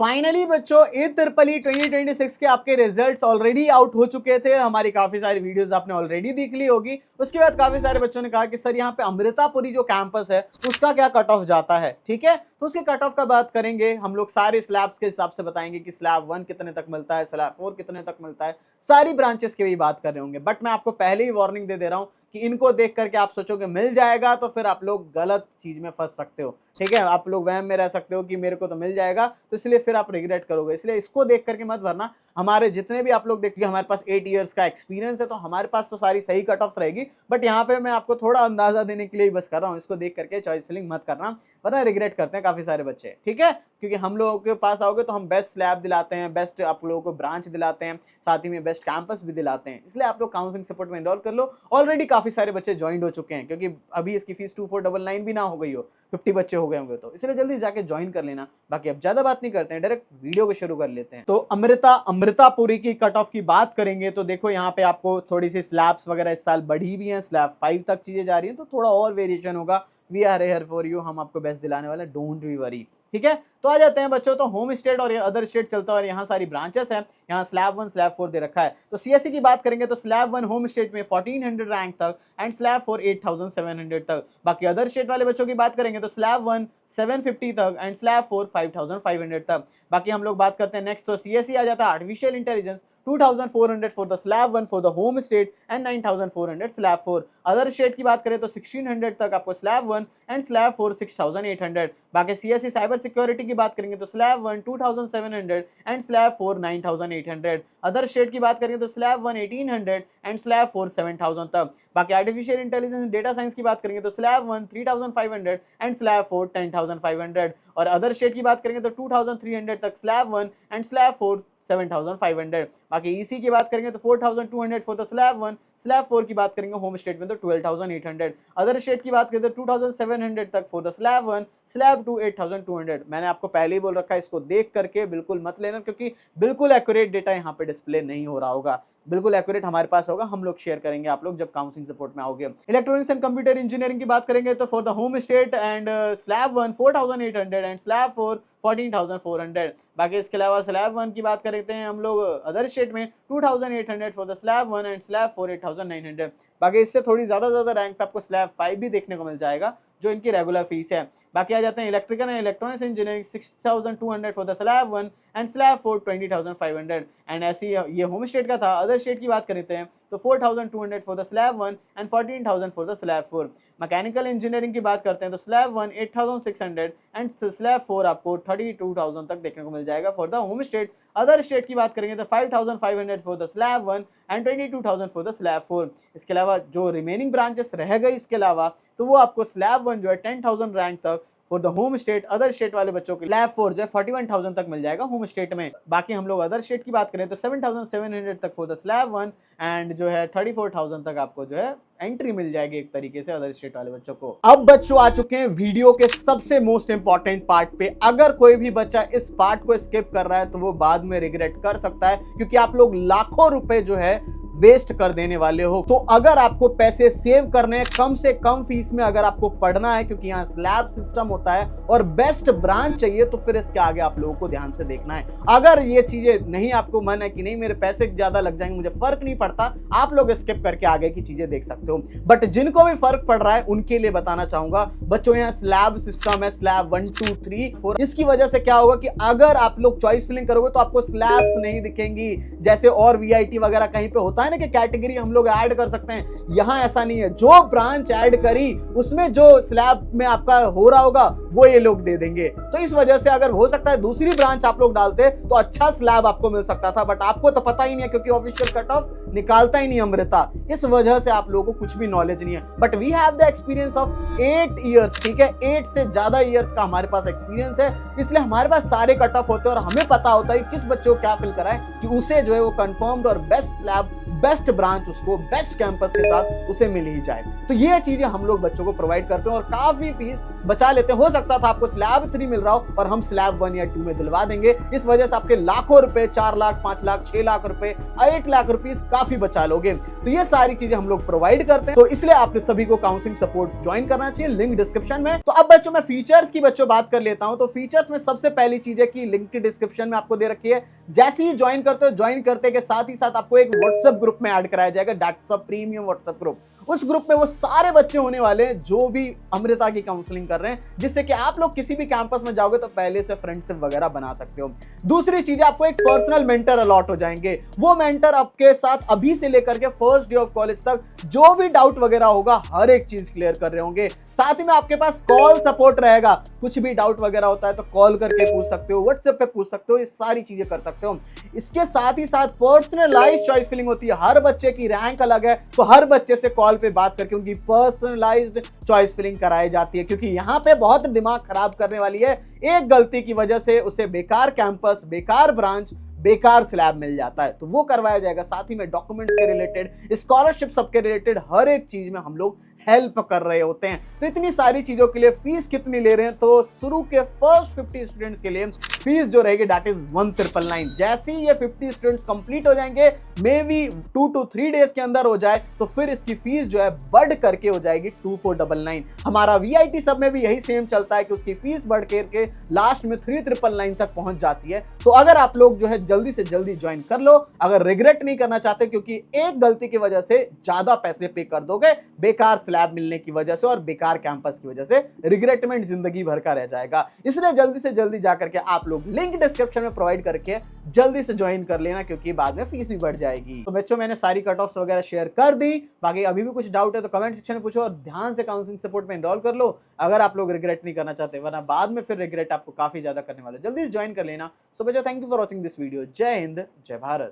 Finally बच्चों IEEE 2026 के आपके रिजल्ट्स ऑलरेडी आउट हो चुके थे। हमारी काफी सारी वीडियोस आपने ऑलरेडी देख ली होगी। उसके बाद काफी सारे बच्चों ने कहा कि सर यहाँ पे अमृतापुरी जो कैंपस है उसका क्या कट ऑफ जाता है। ठीक है, तो उसके कट ऑफ का बात करेंगे हम लोग। सारे स्लैब्स के हिसाब से बताएंगे कि स्लैब 1 कितने तक मिलता है, स्लैब 4 कितने तक मिलता है, सारी ब्रांचेस की भी बात कर रहे होंगे। बट मैं आपको पहले ही वार्निंग दे रहा हूँ कि इनको देख करके आप सोचोगे मिल जाएगा तो फिर आप लोग गलत चीज में फंस सकते हो। ठीक है, आप लोग वहम में रह सकते हो कि मेरे को तो मिल जाएगा, तो इसलिए फिर आप रिग्रेट करोगे। इसलिए इसको देख करके मत भरना। हमारे जितने भी आप लोग देखिए, हमारे पास 8 इयर्स का एक्सपीरियंस है, तो हमारे पास तो सारी सही कट ऑफ्स रहेगी। बट यहाँ पे मैं आपको थोड़ा अंदाजा देने के लिए बस कर रहा हूँ। इसको देख करके चॉइस फिलिंग मत करना, वरना रिग्रेट करते हैं काफी सारे बच्चे। ठीक है, क्योंकि हम लोगों के पास आओगे तो हम बेस्ट स्लैब दिलाते हैं, बेस्ट आप लोगों को ब्रांच दिलाते हैं, साथ ही में बेस्ट कैंपस भी दिलाते हैं। इसलिए आप लोग काउंसलिंग सपोर्ट में एनरोल कर लो। ऑलरेडी काफी सारे बच्चे ज्वाइन हो चुके हैं, क्योंकि अभी इसकी फीस 2499 भी ना हो गई हो, 50 बच्चे हो गए होंगे, तो इसलिए जल्दी जाके ज्वाइन कर लेना। बाकी अब ज्यादा बात नहीं करते हैं, डायरेक्ट वीडियो को शुरू कर लेते हैं। तो अमृतापुरी की कट ऑफ की बात करेंगे तो देखो यहाँ पे आपको थोड़ी सी स्लैब्स वगैरह इस साल बढ़ी भी हैं, स्लैब 5 तक चीजें जा रही हैं, तो थोड़ा और वेरिएशन होगा। We are here for you, हम आपको बेस्ट दिलाने वाले, डोंट बी वरी। ठीक है, तो आ जाते हैं बच्चों। तो होम स्टेट और अदर स्टेट चलता है, यहाँ सारी ब्रांचेस हैं। यहाँ स्लैब 1 स्लैब 4 दे रखा है। तो सीएससी की बात करेंगे तो स्लैब 1 होम स्टेट में 1400 रैंक तक एंड स्लैब 4 8700 तक। बाकी अदर स्टेट वाले बच्चों की बात करेंगे तो स्लैब 1 750 तक एंड स्लैब 4 5500 तक। बाकी हम लोग बात करते हैं नेक्स्ट, तो सीएससी आ जाता है artificial intelligence 2400 for the slab 1 for the home state and 9400 slab 4। Other state की बात करें तो 1600 तक आपको स्लैब 1 एंड स्लैब 4 6800। बाकी सीएससी साइबर सिक्योरिटी की बात करेंगे तो slab 1 2700 and slab 4 9800। Other state की बात करेंगे तो स्लैब 1 1800 एंड स्लैब 4 7000 तक। बाकी आर्टिफिशियल इंटेलिजेंस डेटा साइंस की बात करेंगे तो स्लैब 1 3500 एंड स्लैब 4 10500। और अदर स्टेट की बात करेंगे तो 2300 तक स्लैब 1 एंड स्लैब 4 7500। बाकी ईसी की बात करेंगे तो 4200 फॉर द स्लैब 1, स्लैब 4 की बात करेंगे होम स्टेट में तो 12800। अदर स्टेट की बात करें तो 2700 तक फॉर द स्लैब 1, स्लैब 2 8200। मैंने आपको पहले ही बोल रखा है, इसको देख करके बिल्कुल मत लेना, क्योंकि बिल्कुल एक्यूरेट डेटा यहाँ पे डिस्प्ले नहीं हो रहा होगा। बिल्कुल एक्यूरेट हमारे पास होगा, हम लोग शेयर करेंगे आप लोग जब काउंसलिंग सपोर्ट में आओगे। इलेक्ट्रॉनिक्स एंड कंप्यूटर इंजीनियरिंग की बात करेंगे तो for the home state and slab 1 4800 and slab 4 14400। बाकी इसके अलावा स्लैब 1 की बात करते हैं हम लोग अदर स्टेट में 2800 for the slab 1 and slab 4 8900। बाकी इससे थोड़ी ज्यादा रैंक पे आपको स्लैब 5 भी देखने को मिल जाएगा, जो इनकी रेगुलर फीस है। बाकी आ जाते हैं electrical and electronics engineering 6200 for the slab 1 and slab 4 20500। And ऐसी ये होम स्टेट का था। अदर स्टेट की बात करते हैं तो 4200 for the slab 1 and 14000 for the slab 4। Mechanical engineering की बात करते हैं तो स्लैब 1 8600 एंड स्लैब 4 आपको 32000 तक देखने को मिल जाएगा for the home state. Other state की बात करेंगे तो 5500 for the slab 1 and 22000 for the slab 4। इसके अलावा जो रिमेनिंग ब्रांचेस रह गई इसके अलावा, तो वो आपको स्लैब 1 जो है 10000 रैंक तक for the home state. Other state वाले बच्चों के स्लैब 4 जो है 41000 तक मिल जाएगा होम स्टेट में। बाकी हम लोग अदर स्टेट की बात करें तो 7700 तक फॉर द स्लैब 1 एंड जो है 34000 तक आपको जो है एंट्री मिल जाएगी एक तरीके से अदर स्टेट वाले बच्चों को। अब बच्चों आ चुके हैं वीडियो के सबसे मोस्ट इंपॉर्टेंट पार्ट पे। अगर कोई भी बच्चा इस पार्ट को स्किप कर रहा है तो वो बाद में रिग्रेट कर सकता है, क्योंकि आप लोग लाखों रुपए जो है वेस्ट कर देने वाले हो। तो अगर आपको पैसे सेव करने हैं, कम से कम फीस में अगर आपको पढ़ना है, क्योंकि यहाँ स्लैब सिस्टम होता है और बेस्ट ब्रांच चाहिए, तो फिर इसके आगे आप लोगों को ध्यान से देखना है। अगर ये चीजें नहीं, आपको मन है कि नहीं मेरे पैसे ज्यादा लग जाएंगे, मुझे फर्क नहीं पड़ता, आप लोग स्किप करके आगे की चीजें देख सकते हो। बट जिनको भी फर्क पड़ रहा है उनके लिए बताना चाहूंगा बच्चों, यहाँ स्लैब सिस्टम है, स्लैब 1 2 3 4। इसकी वजह से क्या होगा कि अगर आप लोग चॉइस फिलिंग करोगे तो आपको स्लैब्स नहीं दिखेंगी, जैसे और वीआईटी वगैरह कहीं पे होता है ना कि कैटेगरी हम लोग ऐड कर सकते हैं। यहां ऐसा नहीं है, जो ब्रांच ऐड करी उसमें जो स्लैब में आपका हो रहा होगा वो ये लोग दे देंगे। तो इस वजह से अगर हो सकता है दूसरी ब्रांच आप लोग डालते तो अच्छा स्लैब आपको मिल सकता था, बट आपको तो पता ही नहीं है, क्योंकि ऑफिशियल कट ऑफ निकालता ही नहीं अमृता। इस वजह से आप लोगों को कुछ भी नॉलेज नहीं है। But we have the experience of 8 years. ठीक है, 8 से ज्यादा इयर्स का हमारे पास एक्सपीरियंस है, इसलिए हमारे पास सारे कट ऑफ होते हैं और हमें पता होता है किस बच्चे को क्या फिल करा है कि उसे जो है वो कंफर्म्ड और बेस्ट स्लैब बेस्ट ब्रांच उसको बेस्ट कैंपस के साथ उसे मिल ही जाए। तो ये चीजें हम लोग बच्चों को प्रोवाइड करते हैं और काफी फीस बचा लेते हैं। हो सकता था आपको स्लैब 3 मिल रहा हो और हम स्लैब 1 या 2 में दिलवा देंगे, इस वजह से आपके लाखों रुपए, 4 लाख, 5 लाख, 6 लाख रुपए, 8 लाख रुपीस काफी बचा लोगे। तो ये सारी चीजें हम लोग प्रोवाइड करते हैं, तो इसलिए आपने सभी को काउंसलिंग सपोर्ट ज्वाइन करना चाहिए, लिंक डिस्क्रिप्शन में। तो अब बच्चों मैं फीचर्स की बात कर लेता हूं। तो फीचर्स में सबसे पहली चीज है कि लिंक की डिस्क्रिप्शन में आपको दे रखी है, जैसे ही ज्वाइन करते हो, ज्वाइन करते के साथ ही साथ आपको एक व्हाट्सएप ग्रुप में ऐड कराया जाएगा, that's a premium WhatsApp group. उस ग्रुप में वो सारे बच्चे होने वाले हैं जो भी अमृता की काउंसलिंग कर रहे हैं, जिससे कि आप लोग किसी भी कैंपस में जाओगे तो पहले से फ्रेंडशिप वगैरह बना सकते हो। दूसरी चीज, आपको एक पर्सनल मेंटर अलॉट हो जाएंगे। वो मेंटर आपके साथ अभी से लेकर के फर्स्ट डे ऑफ कॉलेज तक जो भी डाउट वगैरह होगा हर एक चीज क्लियर कर रहे होंगे। साथ ही में आपके पास कॉल सपोर्ट रहेगा, कुछ भी डाउट वगैरह होता है तो कॉल करके पूछ सकते हो, व्हाट्सएप पे पूछ सकते हो, ये सारी चीजें कर सकते हो। इसके साथ ही साथ पर्सनलाइज्ड चॉइस फिलिंग होती है, हर बच्चे की रैंक अलग है, तो हर बच्चे से कॉल पे बात करके उनकी पर्सनलाइज्ड चॉइस फिलिंग कराई जाती है। क्योंकि यहां पे बहुत दिमाग खराब करने वाली है, एक गलती की वजह से उसे बेकार कैंपस, बेकार ब्रांच, बेकार स्लैब मिल जाता है, तो वो करवाया जाएगा। साथ ही में डॉक्यूमेंट्स के रिलेटेड, स्कॉलरशिप सबके रिलेटेड हर एक चीज में हम लोग हेल्प कर रहे होते हैं। तो इतनी सारी चीजों के लिए फीस कितनी ले रहे हैं, तो शुरू के फर्स्ट 50 स्टूडेंट्स के लिए फीस जो रहेगी दैट इज 1999। जैसे ही ये 50 स्टूडेंट्स कंप्लीट हो जाएंगे, मे बी 2 to 3 डेज के अंदर हो जाए, तो फिर इसकी फीस जो है बढ़ करके हो जाएगी 2499। हमारा VIT सब में भी यही सेम चलता है कि उसकी फीस बढ़ करके लास्ट में 3999 तक पहुंच जाती है। तो अगर आप लोग जो है जल्दी से जल्दी ज्वाइन कर लो, अगर रिग्रेट नहीं करना चाहते, क्योंकि एक गलती की वजह से ज्यादा पैसे पे कर दोगे, बेकार स्लैब मिलने की वजह से और बेकार कैंपस की वजह से रिग्रेटमेंट जिंदगी भर का रह जाएगा। इसलिए जल्दी से जल्दी जाकर के आप लोग लिंक डिस्क्रिप्शन में प्रोवाइड करके जल्दी से ज्वाइन कर लेना, क्योंकि बाद में फीस भी बढ़ जाएगी। तो बच्चों मैंने सारी कट ऑफ्स वगैरह शेयर कर दी, बाकी अभी भी कुछ डाउट है तो कमेंट सेक्शन में पूछो और ध्यान से काउंसलिंग सपोर्ट में एनरोल कर लो, अगर आप लोग रिग्रेट नहीं करना चाहते, वरना बाद में फिर रिग्रेट आपको काफी ज्यादा करने वाले। जल्दी से ज्वाइन कर लेना। सो बच्चों thank you for watching this video. जय हिंद, जय भारत।